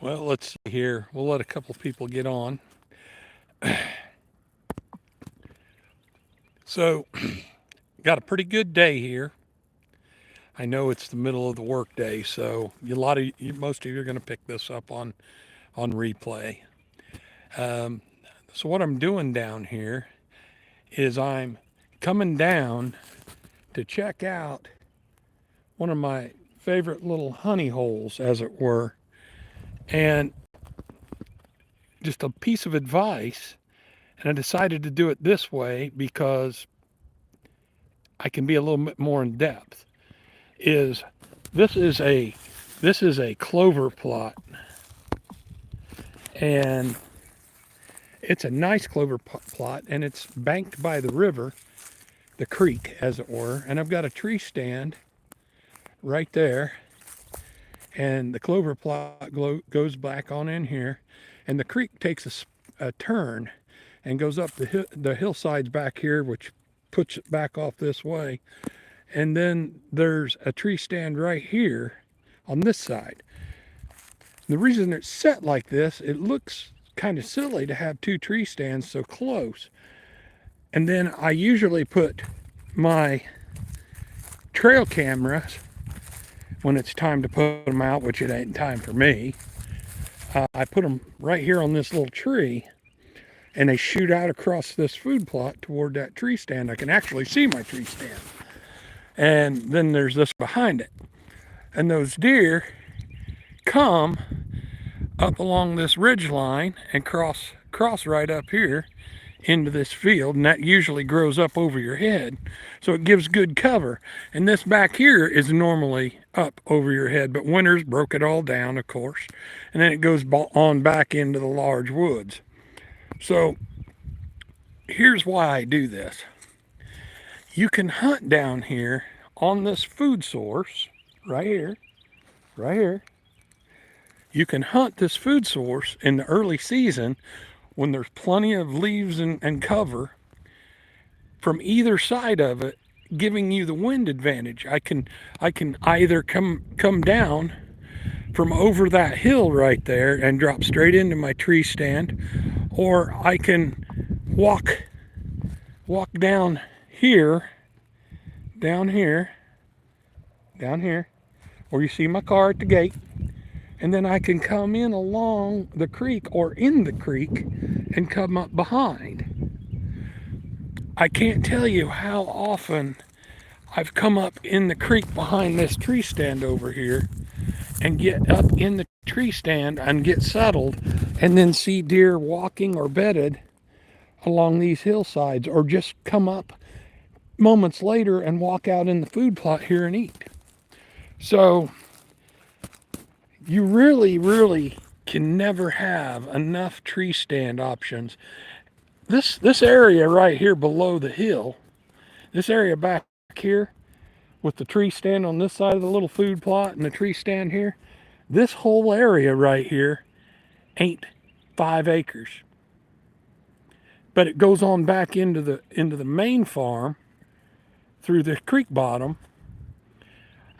Well, let's see here. We'll let a couple people get on. So, got a pretty good day here. I know it's the middle of the workday, so most of you are going to pick this up on replay. Um, so what I'm doing down here is I'm coming down to check out one of my favorite little honey holes, as it were, and just a piece of advice. And I decided to do it this way because I can be a little bit more in depth. Is this is a clover plot, and it's a nice clover plot, and it's banked by the river, the creek, as it were. And I've got a tree stand right there, and the clover plot goes back on in here, and the creek takes a turn and goes up the hillsides back here, which puts it back off this way. And then there's a tree stand right here on this side. The reason it's set like this, it looks kind of silly to have two tree stands so close. And then I usually put my trail cameras, when it's time to put them out, which it ain't time for me, I put them right here on this little tree, and they shoot out across this food plot toward that tree stand. I can actually see my tree stand. And then there's this behind it. And those deer come up along this ridge line and cross right up here into this field, and that usually grows up over your head, so it gives good cover. And this back here is normally up over your head, but winters broke it all down, of course, and then it goes on back into the large woods. So here's why I do this. You can hunt down here on this food source right here. You can hunt this food source in the early season when there's plenty of leaves and cover from either side of it, giving you the wind advantage. I can either come down from over that hill right there and drop straight into my tree stand, or I can walk down here, where you see my car at the gate, and then I can come in along the creek or in the creek and come up behind. I can't tell you how often I've come up in the creek behind this tree stand over here and get up in the tree stand and get settled, and then see deer walking or bedded along these hillsides, or just come up moments later and walk out in the food plot here and eat. So you really can never have enough tree stand options. This area right here below the hill, this area back here with the tree stand on this side of the little food plot and the tree stand here, this whole area right here ain't 5 acres. But it goes on back into the main farm through the creek bottom,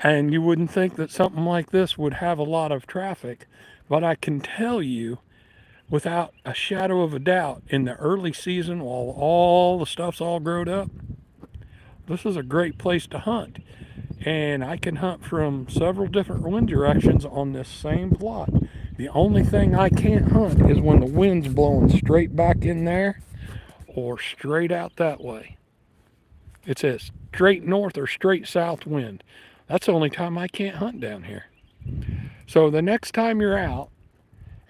and you wouldn't think that something like this would have a lot of traffic, but I can tell you without a shadow of a doubt, in the early season, while all the stuff's all growed up, this is a great place to hunt. And I can hunt from several different wind directions on this same plot. The only thing I can't hunt is when the wind's blowing straight back in there or straight out that way. It's a straight north or straight south wind. That's the only time I can't hunt down here. So the next time you're out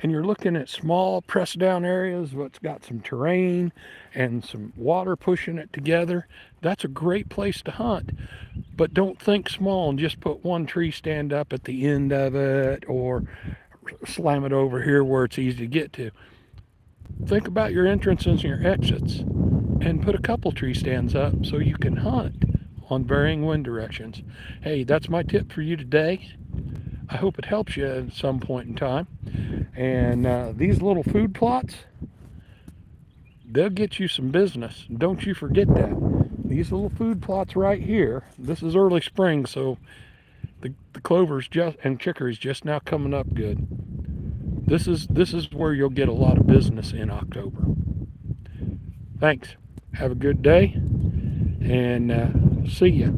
and you're looking at small pressed down areas that's got some terrain and some water pushing it together, that's a great place to hunt. But don't think small and just put one tree stand up at the end of it, or slam it over here where it's easy to get to. Think about your entrances and your exits, and put a couple tree stands up so you can hunt on varying wind directions. Hey, that's my tip for you today. I hope it helps you at some point in time. And these little food plots, they'll get you some business. Don't you forget that. These little food plots right here, this is early spring, so the clovers and chicory's just now coming up good. This is where you'll get a lot of business in October. Thanks. Have a good day, and see ya.